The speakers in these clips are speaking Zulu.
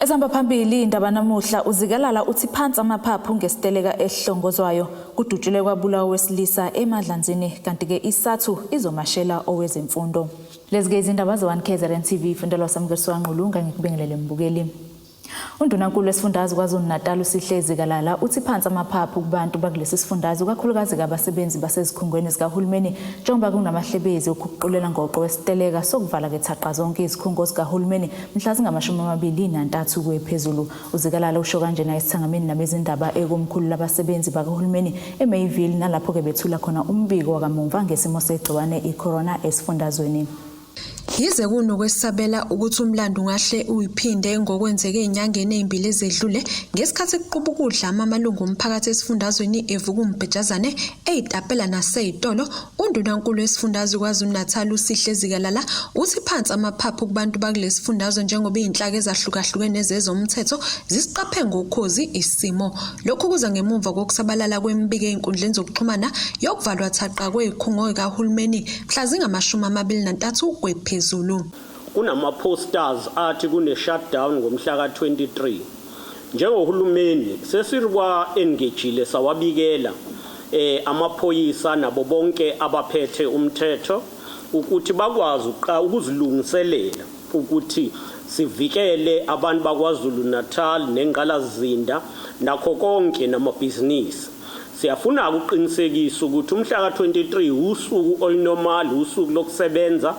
Esihamba phambili indaba namuhla UZIKALALA uthi phansi amaphaphu ngesiteleka esihlongozwayo kudutshulwe KWABULAWA OWESILISA EMANDLANZINI kanti ke SADTU IZOMASHELA OWEZEMFUNDO. Lezi ke izindaba ze-1KZNTV ifundelwa samukiswa Nqulunga ngikubingelele mbukeli. Undunankulu wesifundazwe KwaZulu-Natal UZIKALALA uthi phansi amaphaphu kubantu bakulesi sifundazwe kakhulukazi abasebenzi basezikhungweni zikahulumeni njengoba kunamahlebezi okuququlela ngoqo wesiteleka sokuvala kethaqa zonke izikhungo zikahulumeni mhla zingama-23 kuye phezulu. UZIKALALA usho kanjena esithangameni nabezindaba ekomkhulu labasebenzi bakahulumeni eMayville nalapho ke bethula khona umbiko wakamumva ngesimo segciwane icorona esifundazweni. Yize kunokwesabela ukuthi umlando ngahle uyiphinde ngokwenzeke ezinyangeni ezimbili ezedlule ngesikhathi kuquba ukudla amalungu omphakathi esifundazweni evuka umbhejazane ezitapela nasezitolo, undunankulu wesifundazwe KwaZulu-Natal UZIKALALA uthi phansi amaphaphu kubantu bakulesi sifundazwe njengoba izinhlaka ezahlukahlukene zezomthetho zisiqaphe ngokhozi isimo. Lokhu kuza ngemuva kokusabalala kwemibiko ezinkundleni zokuxhumana yokuvalwa thaqa kwezikhungo zikahulumeni mhla zingama-23 kwephezulu. Kunama posters athi kune shutdown ngomhla ka-23. Njengohulumeni sesirikwa engejile sawabikela amaphoyisa nabo bonke abaphethe umthetho ukuthi bakwazi ukuzilungiselela ukuthi sivikele abantu bakwaZulu-Natal nengqalazinda nakho konke namabhizinisi. Siyafuna ukuqinisekisa ukuthi umhla ka-23 usuku olunormal, usuku lokusebenza.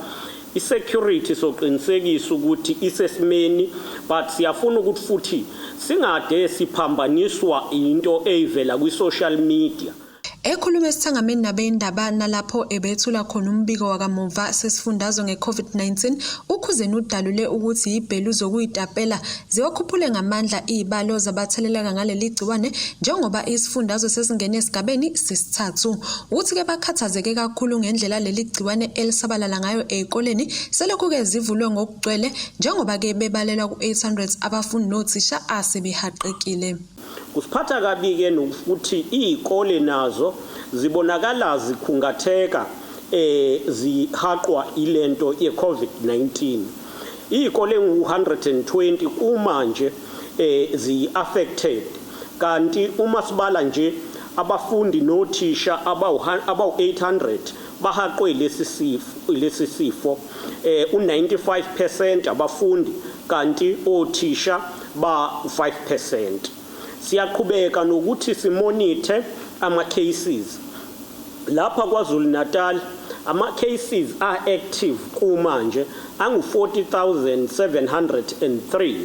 I-security soqinisekisa ukuthi isesimeni, but siyafuna ukuthi futhi singade siphambaniswa into eyivela kwi-social media. Ekhuluma esithangameni nabendaba nalapho ebethula khona umbiko wakamuva sesifundazwe nge-COVID-19, ukhuzeni udalule ukuthi ibhelu zokuyitapela ziwakhuphule ngamandla izibalo zabatheleleka ngaleli gciwane njengoba isifundazwe sesingene esigabeni sesithathu. Uthi ke bakhathazeke kakhulu ngendlela leli gciwane elisabalala ngayo ezikoleni selokhu ke zivulwe ngokugcwele njengoba ke bebalelwa ku-800 abafundi nothisha asebehaqekile. Kusiphatha kabi ke nokuthi izikole nazo zibonakala zikhungatheka zihaqwa ilento ye-COVID-19. Izikole ngu-120 kumanje zi-affected kanti uma sibala nje abafundi nothisha abawu-800 bahaqwe lesi sifo, u-95% abafundi kanti othisha ba-5%. Siyaqhubeka nokuthi simonithe ama-cases. Lapha KwaZulu-Natal ama-cases are-active kumanje angu-40,703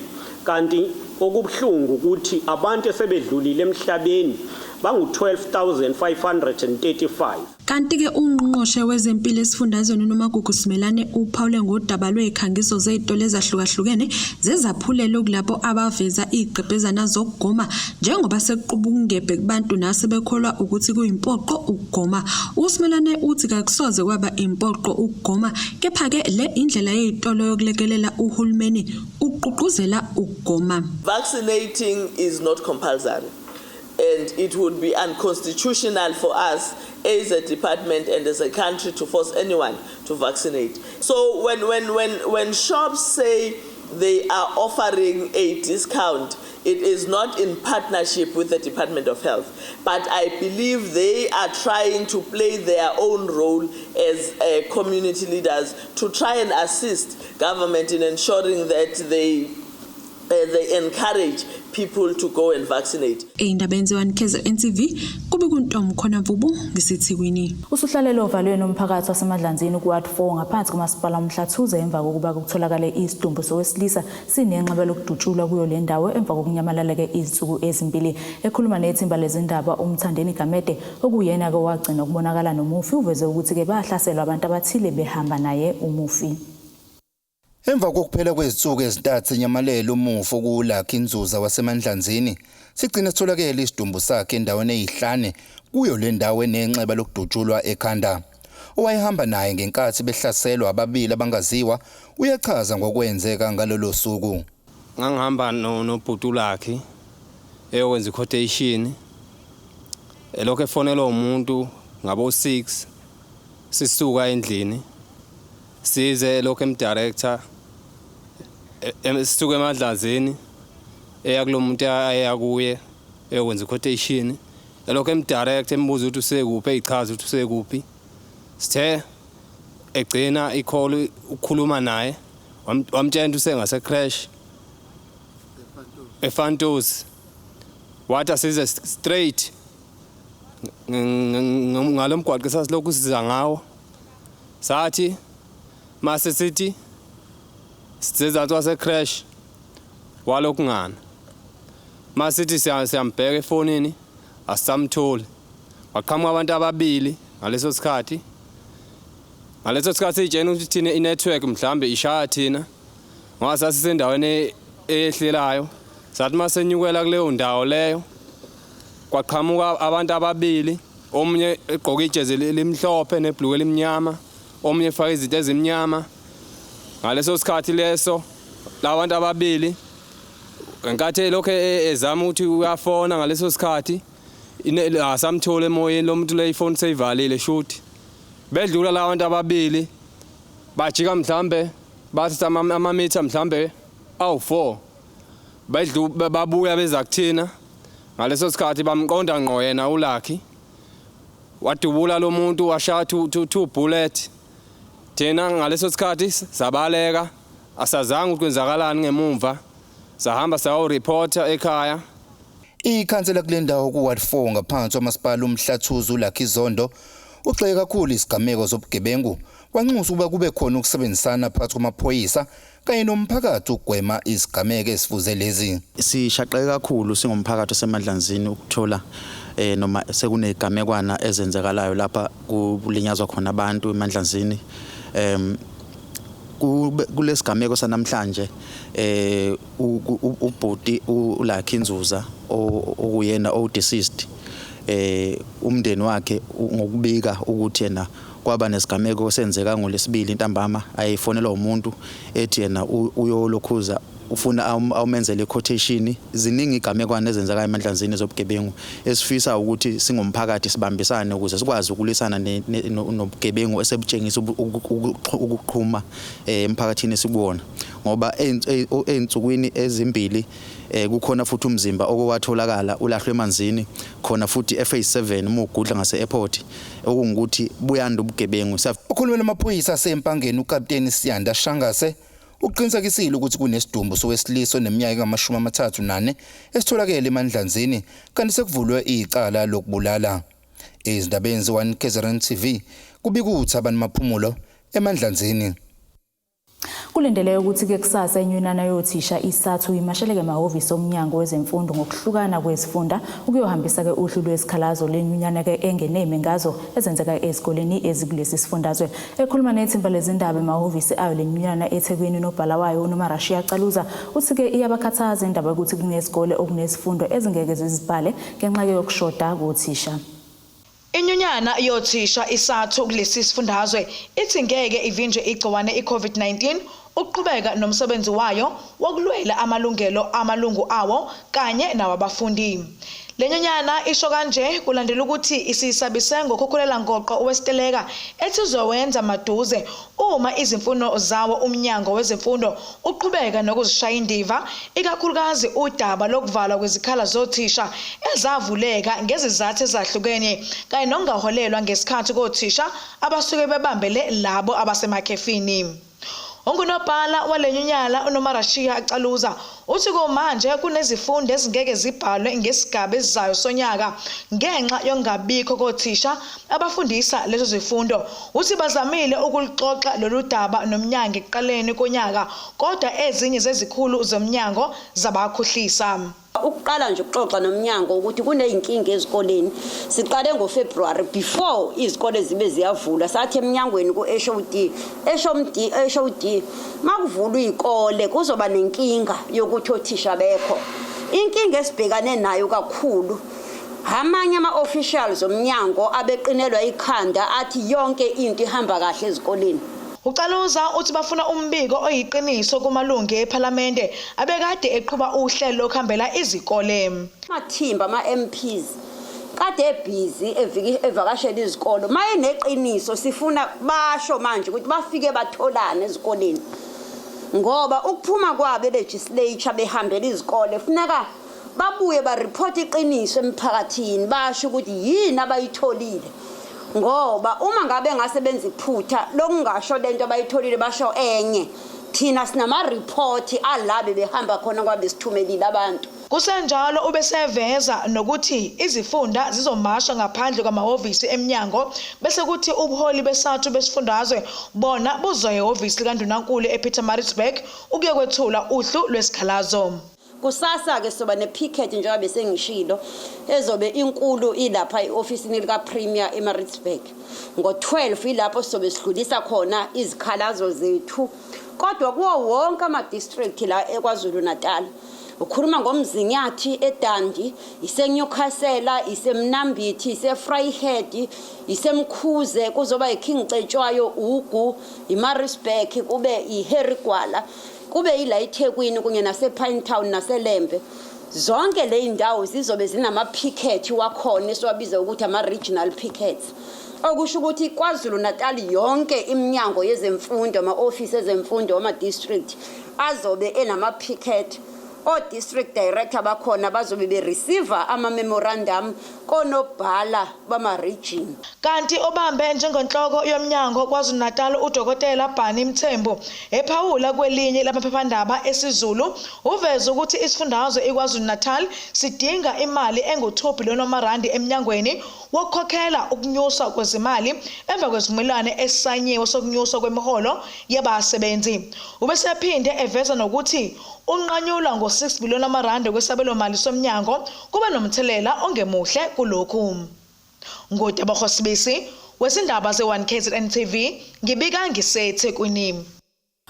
kanti okubuhlungu ukuthi abantu esebedlulile emhlabeni bangu-12,535. Kanti ke ungqongqoshe wezempilo esifundazweni noMagugu Simelane uphawule ngodaba lwezikhangiso zezitolo ezahlukahlukene zezaphulelo kulabo abaveza izigqebhezana zokugoma njengoba sekuquba ukungebhe kubantu nasebekholwa ukuthi kuyimpoqo ukugoma. USimelane uthi kakusoze kwaba impoqo ukugoma, kepha ke le indlela yezitolo yokulekelela uhulumeni ukuqhuquzela ukugoma. Vaccinating is not compulsory. And it would be unconstitutional for us as a department and as a country to force anyone to vaccinate. So when shops say they are offering a discount, it is not in partnership with the Department of Health. But I believe they are trying to play their own role as community leaders to try and assist government in ensuring that they encourage people to go and vaccinate. Indaba 1KZNTV kube kuntombi khona Mvubu ngisithini. Usuhlalelo ovalweni umphakathi waseMandlanzini ku-Ward 4 ngaphansi kumasipala uMhlathuze emva kokuba kutholakale isidumbu sowesilisa sinenqaba lokudutshulwa kuyo le ndawo emva kokunyamalala ke izinsuku ezimbili. Ekhuluma nethimba lezindaba uMthandeni Gamede okuyena ke wagcina ukubonakala nomufi uveze ukuthi ke bahlaselwa abantu abathile behamba naye umufi. Emva kokuphela kwezinsuku ezintathu enyamalelo umufi kulakhi inzuza waseMandlanzini sigcina sitholakele isidumbu sakhe endaweni eyihlane kuyo le ndawo enenxeba lokudutshulwa ekhanda. Owayehamba naye ngenkathi behlaselwa ababili abangaziwa uyachaza ngokwenzeka ngalolo suku. Ngangihamba nobhuti lakhe eyokwenza iquotation elokho efonela umuntu ngabo 6 sisuka endlini size lokho emdirector sisuke eMandlanzini eyakulomuntu ayakuye eyokwenza quotation elokho emdirect embuza ukuthi usekuphi eyichaza ukuthi usekuphi sithe egcina icall ukukhuluma naye wamtshela usengase crash eFantos wathi asize straight ngalomgwaqo sasilokhu siza ngawo sathi mase sithi sizathu wase crash walokungana masithi siyambheka efonini asamtholi waqhamuka abantu ababili ngaleso sikhathi sitshena ukuthi thina inetwork mhlambe ishaya thina ngoba sasisendaweni eyehlelayo sathi masenyukela kuleyo ndawo leyo kwaqhamuka abantu ababili omunye egqoka ijezi elimhlophe nebhluku elimnyama omunye efaka izinto ezimnyama ngaleso sikhathi leso labantu ababili enkathi lokho ezama ukuthi uyafona ngaleso sikhathi asamthole emoyeni lo muntu le ifone seyivalile shoot bedlula labantu ababili bajika mhlambe bathi amamitha mhlambe awu4 babuya beza kuthina ngaleso sikhathi bamqonda ngqo yena uLucky wadubula lo muntu washaya two bullet thina ngaleso sikhathi sabaleka asazange ukuthi kwenzakalani ngemumva sahamba sayo reporter ekhaya ikhansela kule ndawo ku Ward 4 ngaphansi kwamasipala umhlathuzo uLucky Zondo ugxeke kakhulu isigameko zobugebengu kwanxusa ukuba kube khona ukusebenzisana phakathi kwamaphoyisa kanye nomphakathi ukugwema isigameko esifuze lezi. Sishaqeke kakhulu singumphakathi osemandlanzini ukuthola noma sekunegamekwana ezenzekalayo lapha kulinyazwa khona abantu emandlanzini kulesigameko sanamhlanje ubhoti uLucky Nzuza okuyena odeceased umndeni wakhe ngokubika ukuthi yena kwaba nesigameko senzeka ngoLesibili intambama ayifonelwa umuntu ethi yena uyolokhuza ufuna awumenzele quotation ziningi igamekwana ezenzeka emandlanzini zobugebengu esifisa ukuthi singumphakathi sibambisane ukuze sikwazi ukulisana nobugebengu esebutshengisa ukuqhuma emphakathini sikubona ngoba einsukwini ezimbili kukhona futhi umzimba okwatholakala ulahlwe emanzini khona futhi FA7 umugudla ngase airport okungukuthi buyanda ubugebengu. Ukhulumela amaphoyisa asempangeni uKapteni Siyanda Shangase uqinisekisile ukuthi kunesidumbu sowesilisa neminyaka ngama-34 esitholakele emandlanzini kanti sekuvulwe icala lokubulala. Ezindabeni ze-1KZNTV kubika ukuthi abantu maphumulo emandlanzini. Kulindeleke ukuthi ke kusasa inyunana yothisha SADTU imasheleke emahhovisi omnyango wezemfundo ngokuhlukana kwezifunda ukuyohambisa ke uhlu lwesikhalazo lenyunyana ke engeneme ngazo ezenzeka ezikoleni ezikulesi sifundazwe. Ekhuluma nethimba lezindaba emahhovisi ayo lenyunyana eThekwini noBhalawayo uNomarashiya Caluza uthi ke iyabakhathaza indaba ukuthi kunezikole okunezifundo ezingeke zizibhale ngenxa yokushoda kothisha. Inyunyana yothisha SADTU kulesi sifundazwe ithi ngeke ivinjwe igciwane iCovid-19 ukuqhubeka nomsebenzi wayo wokulwela amalungu awo kanye nawabafundi. Lenyunyana isho kanje kulandela ukuthi isisabise ngokukhulela ngoqo OWESILISA ethi zowenza maduze uma izimfuno zawo umnyango wezemfundo uqhubeka nokuzishaya indiva ikakhulukazi udaba lokuvalwa kwezikhala zothisha ezavuleka ngezizathu ezahlukene kanye nokungaholelwa ngesikhathi kothisha abasuke bebambele labo abasemakhefini. Ungunobhala walenyunyana uNomarashiya Caluza uthi manje kunezifundo ezingeke zibhalwe ngesigaba esizayo sonyaka ngenxa yongabikho kothisha abafundisa lezo zifundo. Uthi bazamile ukulixoxa lolu daba nomnyango ekuqaleni konyaka kodwa ezinye zezikhulu zomnyango zabakhohlisa. Ukuqala nje ukuxoxa nomnyango ukuthi kuneyinkinga ezikoleni siqale ngoFebruary before izikole zibe ziyavula sathi eminyangweni ku-HOD makuvulwa izikole kuzoba nenkinga yokuthi othisha bekho. Inkinga esibhekane nayo kakhulu amanye ama-officials omnyango abeqinelwa ikhanda athi yonke into ihamba kahle ezikoleni. Ucaluza uthi bafuna umbiko oyiqiniso kumalungu eParliamente abekade eqhuba uhlelo lokuhambela izikole. Amathimba ama-MPs kade ebhizi evakashela izikolo maye neqiniso sifuna basho manje ukuthi bafike batholane ezikoleni ngoba ukuphuma kwabe legislature behambela izikole funeka babuye ba report iqiniso emphakathini basho ukuthi yini abayitholile ngoba uma ngabe ngasebenza iphutha lokungasho lento abayitholile basho enye thina sinama report alabe behamba khona kwabe sithumelile abantu. Kusenjalo ubeseveza nokuthi izifunda zizomasha ngaphandle kwamahhovisi eminyango bese kuthi ubuholi beSADTU besifundazwe bona buzoya ehhovisi likaNdunankulu ePietermaritzburg ukuyokwethula uhlu lwesikhalazo. Kusasa ke soba nepicket njengoba bese ngishilo ezobe inkulu ilapha eofisini lika Premier eMaritzburg. Ngo12 ilapho sobe sidlulisa khona izikhalazo zethu. Kodwa kuwo wonke ama district la eKwaZulu Natal. Ukhuluma ngomzinyathi eDandi, iseNyukhasela, iseMnambithi, iseVryhead, iseMkhuze kuzoba iKing Cetshwayo, uGu, iMaritzburg kube iHerigwala. Kube ila eThekwini kunye nasePinetown naseLembe. Zonke le indawo zizobe zinama picket wakhona esiwabiza ukuthi ama regional pickets. Okusho ukuthi KwaZulu Natal yonke iminyango yezemfundo ama office ezemfundo ama district azobe enama picket. O district director bakhona bazobe be receive ama memorandum konobhala bama region. Kanti obambe njengenhloko yomnyango KwaZulu Natal uDokotela Bhani Mthembu ephawula kwelinye lamaphephandaba esiZulu uveza ukuthi isifundazwe iKwaZulu Natal sidinga imali engu2 billion eminyangweni wokukhokhela ukunyuswa kwezimali emva kwezivumelwano esisanyiwe sokunyuswa kwemiholo yabasebenzi. Ubesephinde eveza nokuthi unqanyulwa ngo6 billion kwesabelo mali somnyango kuba nomthelela ongemuhle kulokhu. Ngodabakhosibisi wesindaba ze1KZNTV ngibika ngiseThekwini.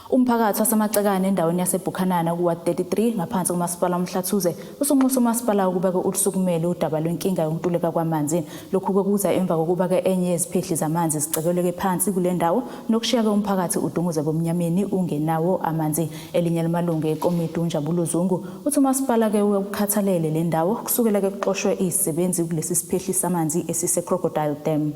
Umphakathi wasemacekane endaweni yaseBukhanana kuwa 33 ngaphansi komasipala uMhlathuze usunxusa umasipala ukubeka usukumele udaba lwenkinga yokuntuleka kwamanzi. Lokhu kuza emva kokuba ke enye yeziphehli zamanzi sicekeleke phansi kule ndawo nokushiya ke umphakathi udunguze bomnyameni ungenawo amanzi. Elinye lamalungu ekomiti uNjabulo Zungu uthi umasipala ke ukukhathalele le ndawo kusukela ke kuxoshwe izisebenzi kulesi siphehli samanzi esise Crocodile Dam.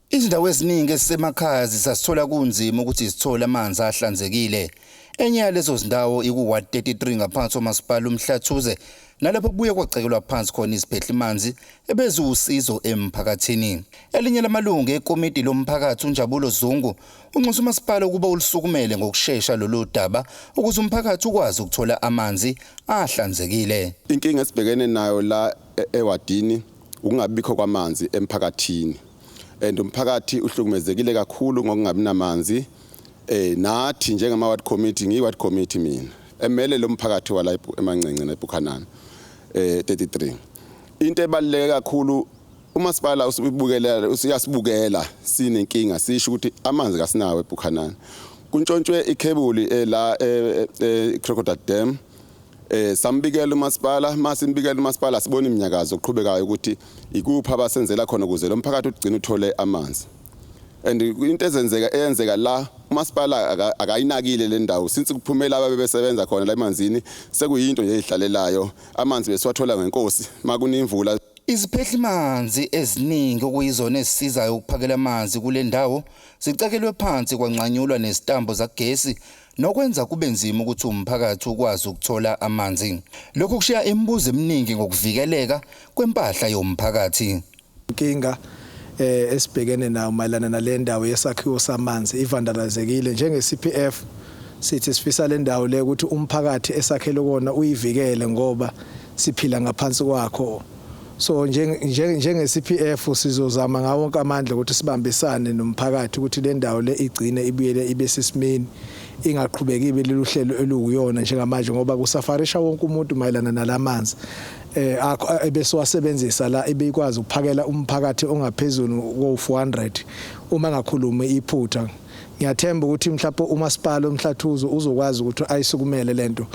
Izindawo eziningi esemakhaya zisasithola kunzima ukuthi zithole amanzi ahlanzekile. Enye yalezo zindawo iku-Ward 33 ngaphansi komasipala uMhlathuze nalapho kubuye kwacekelwa phansi khona iziphehli manzi ebezusizo emphakathini. Elinye lamalungu ekomiti lomphakathi uNjabulo Zungu unxusa umasipala ukuba ulisukumele ngokusheshsha lolu daba ukuze umphakathi ukwazi ukuthola amanzi ahlanzekile. Inkinga esibhekene nayo la ewadini ukungabikho kwamanzi emphakathini. And umphakathi uhlukumezekile kakhulu ngokungabi namanzi nathi njengama ward committee ngiward committee mina emele lo mphakathi wala eMancenge neBukhanana 33 into ebaluleke kakhulu umasipala usiyasibukela sinenkinga sisho ukuthi amanzi kasinawo eBukhanana kuntshontshwe ikhebuli la Crocodile Dam sambikela umasipala masimbikela umasipala sibona iminyakazo oqhubekayo ukuthi ikuphi abasenzela khona ukuze lo mphakathi ugcina uthole amanzi. And into eyenzeka la umasipala akayinakile le ndawo since kuphumela ababe besebenza khona la emanzini sekuyinto nje ehlalelayo amanzi besiwathola ngenkosi makunemvula. Iziphehli manzi eziningi okuyizona ezisizayo ukuphakela amanzi kule ndawo zicakelwe phansi kwanqanyulwa nezitambo zagesi nokwenza kube nzima ukuthi umphakathi ukwazi ukuthola amanzi. Lokho kushiya imibuzo eminingi ngokuvikeleka kwempahla yomphakathi. Inkinga esibhekene nayo mayelana nale ndawo yesakhiwo samanzi ivandalizekile njenge-CPF sithi sifisa le ndawo le ukuthi umphakathi esakhele kona uyivikele ngoba siphila ngaphansi kwakho. So njenge-CPF sizozama ngawo wonke amandla ukuthi sibambisane nomphakathi ukuthi le ndawo le igcine ibuyele ibe sesimeni ingaqhubeki ibe lolu hlelo elukuyona njengamanje ngoba kusafarisha wonke umuntu mayelana nalamanzi ebesiwasebenzisa la ebekwazi ukuphakela umphakathi ongaphezulu ko400 uma ngakhuluma iphutha. Ngiyathemba ukuthi mhlawumbe umasipala uMhlathuze uzokwazi ukuthi ayisukumele lento.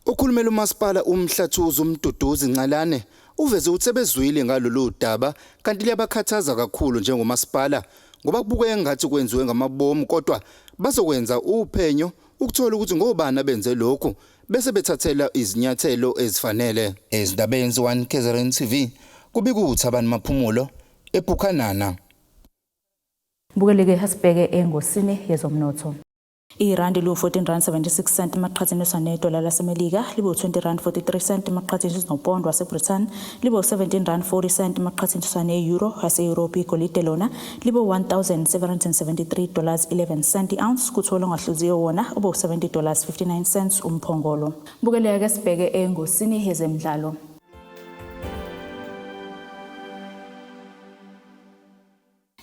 Ukhulumela umasipala uMhlathuze uMduduzi Nqalane uveze ukuthi sebezwile ngalolu daba kanti liyabakhathaza kakhulu njengomasipala ngoba kubukeka engathi kwenziwe ngamabomu kodwa bazokwenza uphenyo ukuthola ukuthi ngobani abenze lokho bese bethathela izinyathelo ezifanele. Ezindabeni ze1KZNTV kubika uThabani Maphumulo eBukhanana. Bukeleke hasibheke engosini yezomnotho. Irandi lu 14.76 rand maqhathaniswa nedola laseMelika, libo 20.43 maqhathaniswa nopondo waseBritain, libo 17.40 maqhathaniswa ne-euro yase-Europe. Igolide lona libo $1,773.11 ounce, kutholwa ngahluziyo wona obo $70.59 umphongolo. Bukeleka ke sibheke engosini yezemidlalo.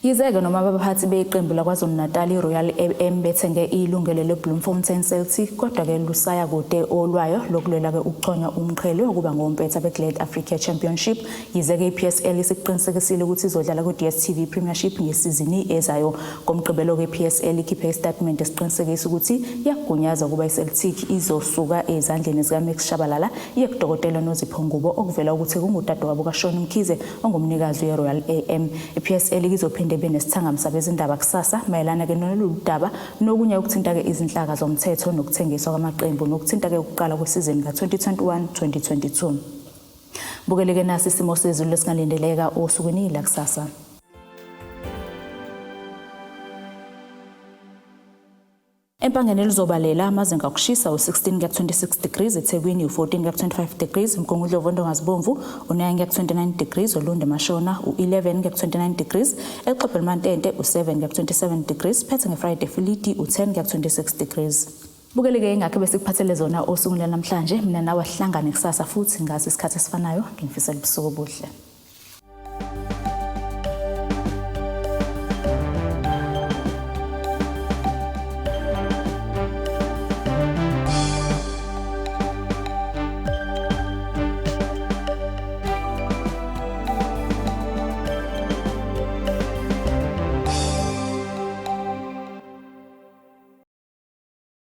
Yizeke noma abaphathi beqembu laKwaZulu-Natal Royal AM bethenge ilungelo leBloemfontein Celtic, kodwa ke lusaya kude olwayo lokulwela ke ukuchonywa umqhele ukuba ngompetha beGlad Africa Championship. Yizeke iPSL isiqinisekisile ukuthi izodlala kuDStv Premiership ngesizini ezayo. Komgqibelo ke iPSL ikhiphe istatement esiqinisekisa ukuthi yagunyaza ukuba iCeltic izosuka ezandleni zikaMax Shabalala yekudokotela noZipho Ngubo okuvela ukuthi kungudadewabo kaShoni Mkhize ongumnikazi weRoyal AM. iPSL izophinde benesithangami sabezindaba kusasa mayelana ke nalolu daba nokunye ukuthinta ke izinhlaka zomthetho nokuthengiswa kwamaqembu nokuthinta ke ukuqala kwesizini ka2021-2022. Bukeleke nasi isimo sezulu lesingalindeleka osukwini la kusasa. Empangeni lizobalela amazinga okushisa u16 ku26 degrees, eThekwini u14 ku25 degrees, eMgungundlovu ngazibomvu u9 ku29 degrees, uLunde Mashona u11 ku29 degrees, eXhophe Mantente u7 ku27 degrees, phethe ngeFriday Filidi u10 ku26 degrees. Bukeleke ingakho bese kuphathele zona osukwini namhlanje. Mina nawe sihlangane kusasa futhi ngasi isikhathi esifanayo. Ngimfisela ubusuku obuhle.